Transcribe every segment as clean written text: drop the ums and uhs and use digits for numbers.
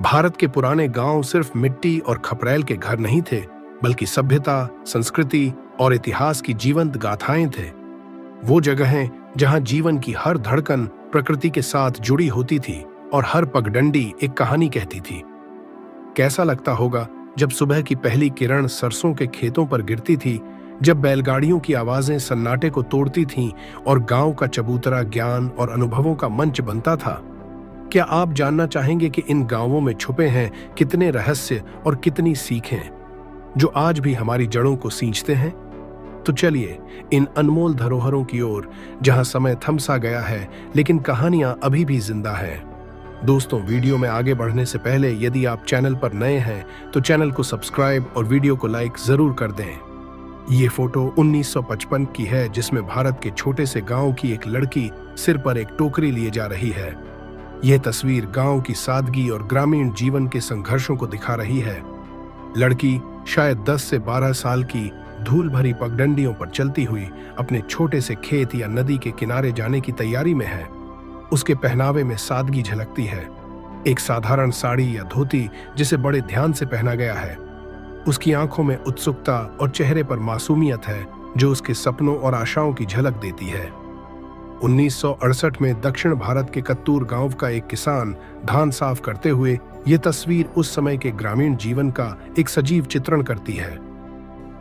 भारत के पुराने गांव सिर्फ मिट्टी और खपरेल के घर नहीं थे, बल्कि सभ्यता, संस्कृति और इतिहास की जीवंत गाथाएं थे। वो जगहें जहां जीवन की हर धड़कन प्रकृति के साथ जुड़ी होती थी और हर पगडंडी एक कहानी कहती थी। कैसा लगता होगा जब सुबह की पहली किरण सरसों के खेतों पर गिरती थी, जब बैलगाड़ियों की आवाजें सन्नाटे को तोड़ती थीं और गांव का चबूतरा ज्ञान और अनुभवों का मंच बनता था। क्या आप जानना चाहेंगे कि इन गांवों में छुपे हैं कितने रहस्य और कितनी सीखें जो आज भी हमारी जड़ों को सींचते हैं? तो चलिए इन अनमोल धरोहरों की ओर, जहां समय थम सा गया है लेकिन कहानियां अभी भी जिंदा हैं। दोस्तों, वीडियो में आगे बढ़ने से पहले यदि आप चैनल पर नए हैं तो चैनल को सब्सक्राइब और वीडियो को लाइक जरूर कर दें। ये फोटो 1955 की है, जिसमें भारत के छोटे से गांव की एक लड़की सिर पर एक टोकरी लिए जा रही है। यह तस्वीर गांव की सादगी और ग्रामीण जीवन के संघर्षों को दिखा रही है। लड़की शायद 10 से 12 साल की धूल भरी पगडंडियों पर चलती हुई अपने छोटे से खेत या नदी के किनारे जाने की तैयारी में है। उसके पहनावे में सादगी झलकती है, एक साधारण साड़ी या धोती जिसे बड़े ध्यान से पहना गया है। उसकी आंखों में उत्सुकता और चेहरे पर मासूमियत है जो उसके सपनों और आशाओं की झलक देती है। 1968 में दक्षिण भारत के कत्तूर गांव का एक किसान धान साफ करते हुए यह तस्वीर उस समय के ग्रामीण जीवन का एक सजीव चित्रण करती है।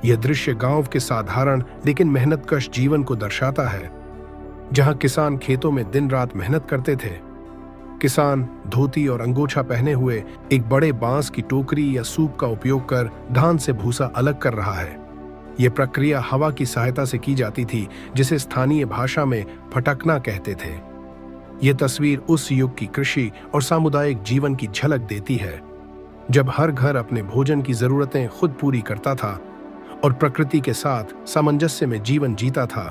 यह दृश्य गांव के साधारण लेकिन मेहनतकश जीवन को दर्शाता है, जहां किसान खेतों में दिन रात मेहनत करते थे। किसान धोती और अंगोछा पहने हुए एक बड़े बांस की टोकरी या सूप का उपयोग कर धान से भूसा अलग कर रहा है। यह प्रक्रिया हवा की सहायता से की जाती थी, जिसे स्थानीय भाषा में फटकना कहते थे। यह तस्वीर उस युग की कृषि और सामुदायिक जीवन की झलक देती है, जब हर घर अपने भोजन की जरूरतें खुद पूरी करता था और प्रकृति के साथ सामंजस्य में जीवन जीता था।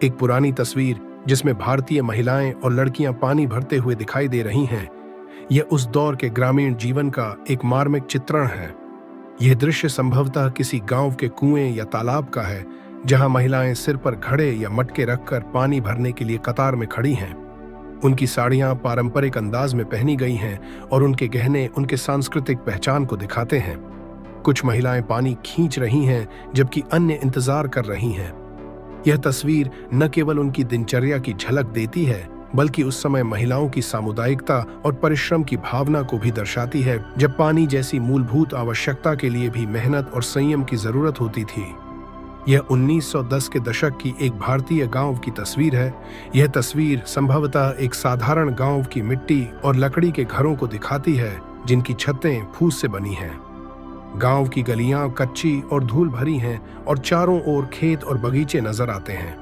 एक पुरानी तस्वीर जिसमें भारतीय महिलाएं और लड़कियां पानी भरते हुए दिखाई दे रही हैं, यह उस दौर के ग्रामीण जीवन का एक मार्मिक चित्रण है। यह दृश्य संभवतः किसी गांव के कुएं या तालाब का है, जहां महिलाएं सिर पर घड़े या मटके रखकर पानी भरने के लिए कतार में खड़ी हैं। उनकी साड़ियां पारंपरिक अंदाज में पहनी गई हैं और उनके गहने उनके सांस्कृतिक पहचान को दिखाते हैं। कुछ महिलाएं पानी खींच रही हैं जबकि अन्य इंतजार कर रही हैं। यह तस्वीर न केवल उनकी दिनचर्या की झलक देती है, बल्कि उस समय महिलाओं की सामुदायिकता और परिश्रम की भावना को भी दर्शाती है, जब पानी जैसी मूलभूत आवश्यकता के लिए भी मेहनत और संयम की जरूरत होती थी। यह 1910 के दशक की एक भारतीय गांव की तस्वीर है। यह तस्वीर संभवतः एक साधारण गांव की मिट्टी और लकड़ी के घरों को दिखाती है, जिनकी छतें फूस से बनी हैं। गांव की गलियां कच्ची और धूल भरी हैं और चारों ओर खेत और बगीचे नजर आते हैं।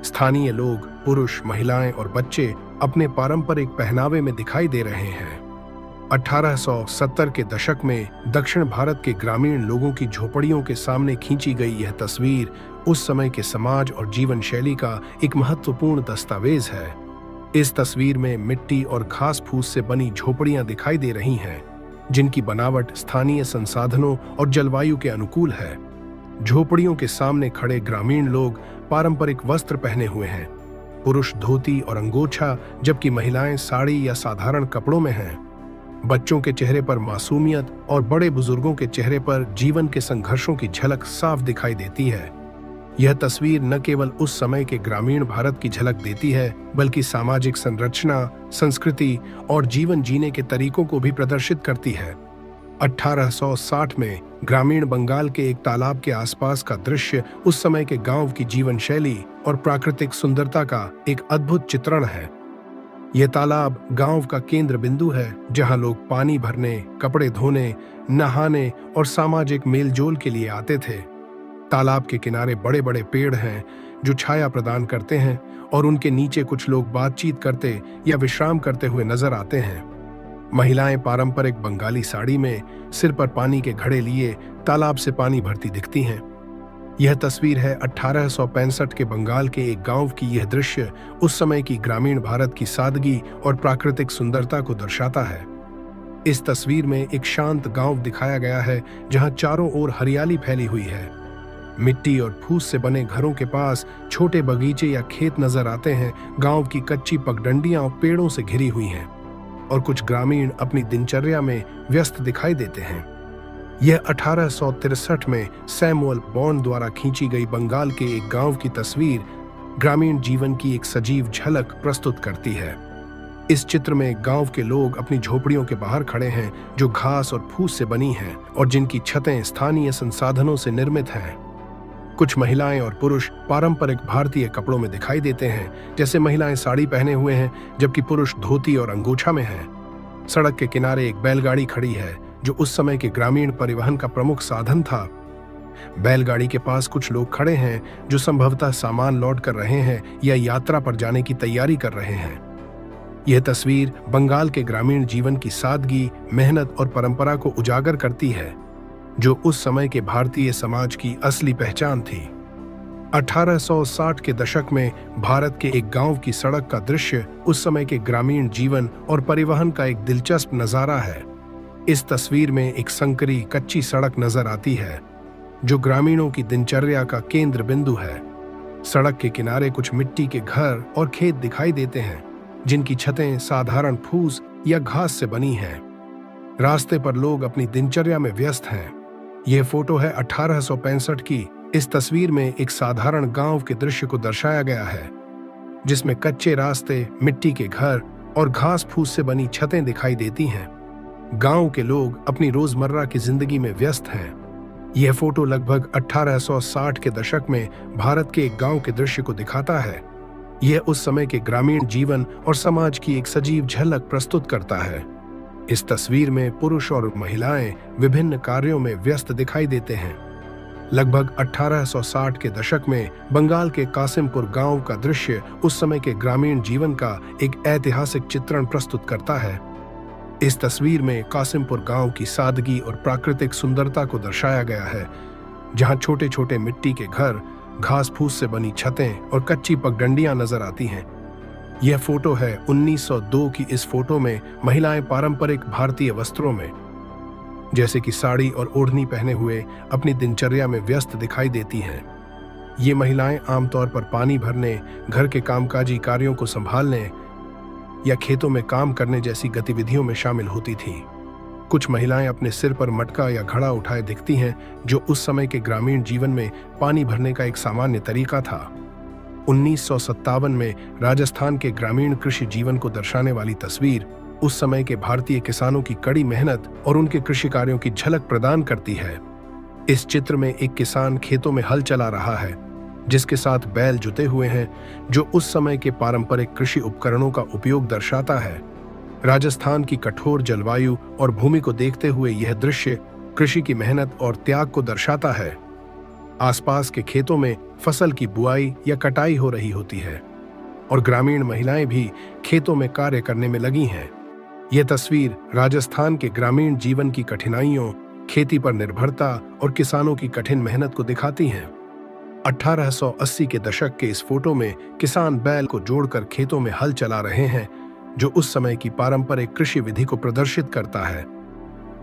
स्थानीय लोग, पुरुष, महिलाएं और बच्चे अपने पारंपरिक पहनावे में दिखाई दे रहे हैं। 1870 के दशक में दक्षिण भारत के ग्रामीण लोगों की झोपड़ियों के सामने खींची गई यह तस्वीर उस समय के समाज और जीवन शैली का एक महत्वपूर्ण दस्तावेज है। इस तस्वीर में मिट्टी और घास फूस से बनी झोपड़ियां दिखाई दे रही हैं, जिनकी बनावट स्थानीय संसाधनों और जलवायु के अनुकूल है। झोपड़ियों के सामने खड़े ग्रामीण लोग पारंपरिक वस्त्र पहने हुए हैं, पुरुष धोती और अंगोछा, जबकि महिलाएं साड़ी या साधारण कपड़ों में हैं। बच्चों के चेहरे पर मासूमियत और बड़े बुजुर्गों के चेहरे पर जीवन के संघर्षों की झलक साफ दिखाई देती है। यह तस्वीर न केवल उस समय के ग्रामीण भारत की झलक देती है, बल्कि सामाजिक संरचना, संस्कृति और जीवन जीने के तरीकों को भी प्रदर्शित करती है। 1860 में ग्रामीण बंगाल के एक तालाब के आसपास का दृश्य उस समय के गांव की जीवन शैली और प्राकृतिक सुंदरता का एक अद्भुत चित्रण है। यह तालाब गांव का केंद्र बिंदु है, जहां लोग पानी भरने, कपड़े धोने, नहाने और सामाजिक मेलजोल के लिए आते थे। तालाब के किनारे बड़े बड़े पेड़ हैं जो छाया प्रदान करते हैं और उनके नीचे कुछ लोग बातचीत करते या विश्राम करते हुए नजर आते हैं। महिलाएं पारंपरिक बंगाली साड़ी में सिर पर पानी के घड़े लिए तालाब से पानी भरती दिखती हैं। यह तस्वीर है 1865 के बंगाल के एक गांव की। यह दृश्य उस समय की ग्रामीण भारत की सादगी और प्राकृतिक सुंदरता को दर्शाता है। इस तस्वीर में एक शांत गांव दिखाया गया है, जहां चारों ओर हरियाली फैली हुई है। मिट्टी और फूस से बने घरों के पास छोटे बगीचे या खेत नजर आते हैं। गांव की कच्ची पगडंडियां पेड़ों से घिरी हुई हैं और कुछ ग्रामीण अपनी दिनचर्या में व्यस्त दिखाई देते हैं। यह 1863 में सैमुअल बॉन्ड द्वारा खींची गई बंगाल के एक गांव की तस्वीर ग्रामीण जीवन की एक सजीव झलक प्रस्तुत करती है। इस चित्र में गांव के लोग अपनी झोपड़ियों के बाहर खड़े हैं, जो घास और फूस से बनी हैं और जिनकी छतें स्थानीय संसाधनों से निर्मित हैं। कुछ महिलाएं और पुरुष पारंपरिक भारतीय कपड़ों में दिखाई देते हैं, जैसे महिलाएं साड़ी पहने हुए हैं जबकि पुरुष धोती और अंगोछा में हैं। सड़क के किनारे एक बैलगाड़ी खड़ी है, जो उस समय के ग्रामीण परिवहन का प्रमुख साधन था। बैलगाड़ी के पास कुछ लोग खड़े हैं, जो संभवतः सामान लौट कर रहे हैं या यात्रा पर जाने की तैयारी कर रहे हैं। यह तस्वीर बंगाल के ग्रामीण जीवन की सादगी, मेहनत और परंपरा को उजागर करती है, जो उस समय के भारतीय समाज की असली पहचान थी। 1860 के दशक में भारत के एक गांव की सड़क का दृश्य उस समय के ग्रामीण जीवन और परिवहन का एक दिलचस्प नजारा है। इस तस्वीर में एक संकरी कच्ची सड़क नजर आती है, जो ग्रामीणों की दिनचर्या का केंद्र बिंदु है। सड़क के किनारे कुछ मिट्टी के घर और खेत दिखाई देते हैं, जिनकी छतें साधारण फूस या घास से बनी हैं। रास्ते पर लोग अपनी दिनचर्या में व्यस्त हैं। यह फोटो है 1865 की। इस तस्वीर में एक साधारण गांव के दृश्य को दर्शाया गया है, जिसमें कच्चे रास्ते, मिट्टी के घर और घास फूस से बनी छतें दिखाई देती हैं। गांव के लोग अपनी रोजमर्रा की जिंदगी में व्यस्त हैं। यह फोटो लगभग 1860 के दशक में भारत के एक गांव के दृश्य को दिखाता है। यह उस समय के ग्रामीण जीवन और समाज की एक सजीव झलक प्रस्तुत करता है। इस तस्वीर में पुरुष और महिलाएं विभिन्न कार्यों में व्यस्त दिखाई देते हैं। लगभग 1860 के दशक में बंगाल के कासिमपुर गांव का दृश्य उस समय के ग्रामीण जीवन का एक ऐतिहासिक चित्रण प्रस्तुत करता है। इस तस्वीर में कासिमपुर गांव की सादगी और प्राकृतिक सुंदरता को दर्शाया गया है, जहां छोटे छोटे मिट्टी के घर, घास फूस से बनी छतें और कच्ची पगडंडियां नजर आती हैं। यह फोटो है 1902 की। इस फोटो में महिलाएं पारंपरिक भारतीय वस्त्रों में, जैसे कि साड़ी और ओढ़नी पहने हुए, अपनी दिनचर्या में व्यस्त दिखाई देती हैं। ये महिलाएं आमतौर पर पानी भरने, घर के कामकाजी कार्यों को संभालने या खेतों में काम करने जैसी गतिविधियों में शामिल होती थीं। कुछ महिलाएं अपने सिर पर मटका या घड़ा उठाए दिखती हैं, जो उस समय के ग्रामीण जीवन में पानी भरने का एक सामान्य तरीका था। 1957 में राजस्थान के ग्रामीण कृषि जीवन को दर्शाने वाली तस्वीर उस समय के भारतीय किसानों की कड़ी मेहनत और उनके कृषि कार्यों की झलक प्रदान करती है। इस चित्र में एक किसान खेतों में हल चला रहा है, जिसके साथ बैल जुते हुए हैं, जो उस समय के पारंपरिक कृषि उपकरणों का उपयोग दर्शाता है। राजस्थान की कठोर जलवायु और भूमि को देखते हुए यह दृश्य कृषि की मेहनत और त्याग को दर्शाता है। आसपास के खेतों में फसल की बुआई या कटाई हो रही होती है और ग्रामीण महिलाएं भी खेतों में कार्य करने में लगी हैं। यह तस्वीर राजस्थान के ग्रामीण जीवन की कठिनाइयों, खेती पर निर्भरता और किसानों की कठिन मेहनत को दिखाती है। 1880 के दशक के इस फोटो में किसान बैल को जोड़कर खेतों में हल चला रहे हैं, जो उस समय की पारंपरिक कृषि विधि को प्रदर्शित करता है।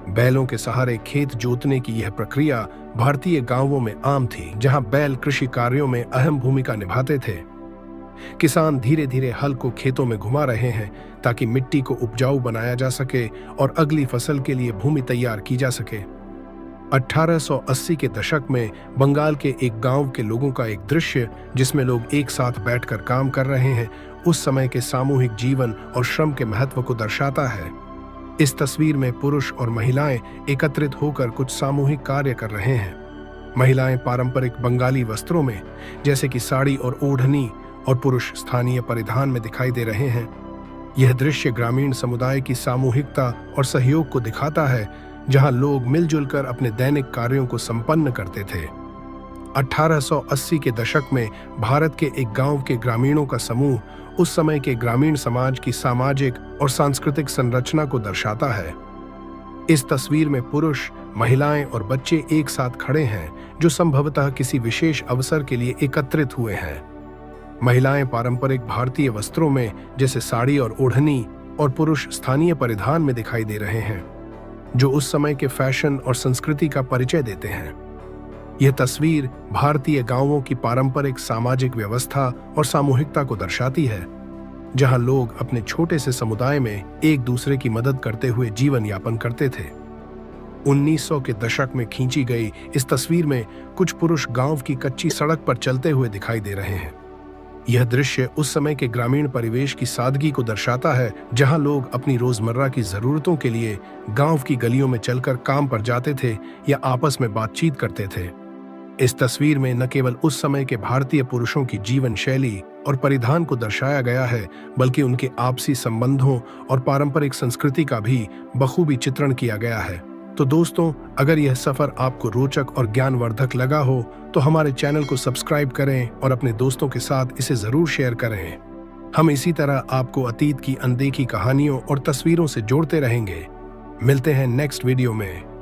बैलों के सहारे खेत जोतने की यह प्रक्रिया भारतीय गांवों में आम थी, जहां बैल कृषि कार्यों में अहम भूमिका निभाते थे। किसान धीरे धीरे हल को खेतों में घुमा रहे हैं ताकि मिट्टी को उपजाऊ बनाया जा सके और अगली फसल के लिए भूमि तैयार की जा सके। 1880 के दशक में बंगाल के एक गांव के लोगों का एक दृश्य, जिसमें लोग एक साथ बैठकर काम कर रहे हैं, उस समय के सामूहिक जीवन और श्रम के महत्व को दर्शाता है। इस तस्वीर में पुरुष और महिलाएं एकत्रित होकर कुछ सामूहिक कार्य कर रहे हैं। महिलाएं पारंपरिक बंगाली वस्त्रों में, जैसे कि साड़ी और ओढ़नी, और पुरुष स्थानीय परिधान में दिखाई दे रहे हैं। यह दृश्य ग्रामीण समुदाय की सामूहिकता और सहयोग को दिखाता है, जहां लोग मिलजुल कर अपने दैनिक कार्यों को संपन्न करते थे। 1880 के दशक में भारत के एक गांव के ग्रामीणों का समूह उस समय के ग्रामीण समाज की सामाजिक और सांस्कृतिक संरचना को दर्शाता है। इस तस्वीर में पुरुष, महिलाएं और बच्चे एक साथ खड़े हैं, जो संभवतः किसी विशेष अवसर के लिए एकत्रित हुए हैं। महिलाएं पारंपरिक भारतीय वस्त्रों में, जैसे साड़ी और ओढ़नी, और पुरुष स्थानीय परिधान में दिखाई दे रहे हैं, जो उस समय के फैशन और संस्कृति का परिचय देते हैं। यह तस्वीर भारतीय गांवों की पारंपरिक सामाजिक व्यवस्था और सामूहिकता को दर्शाती है। जहां लोग अपने छोटे से समुदाय में एक दूसरे की मदद करते हुए जीवन यापन करते थे। 1900 के दशक में खींची गई इस तस्वीर में कुछ पुरुष गांव की कच्ची सड़क पर चलते हुए दिखाई दे रहे हैं। यह दृश्य उस समय के ग्रामीण परिवेश की सादगी को दर्शाता है, जहां लोग अपनी रोजमर्रा की जरूरतों के लिए गांव की गलियों में चलकर काम पर जाते थे या आपस में बातचीत करते थे। इस तस्वीर में न केवल उस समय के भारतीय पुरुषों की जीवन शैली और परिधान को दर्शाया गया है, बल्कि उनके आपसी संबंधों और पारंपरिक संस्कृति का भी बखूबी चित्रण किया गया है। तो दोस्तों, अगर यह सफर आपको रोचक और ज्ञानवर्धक लगा हो तो हमारे चैनल को सब्सक्राइब करें और अपने दोस्तों के साथ इसे जरूर शेयर करें। हम इसी तरह आपको अतीत की अनदेखी कहानियों और तस्वीरों से जोड़ते रहेंगे। मिलते हैं नेक्स्ट वीडियो में।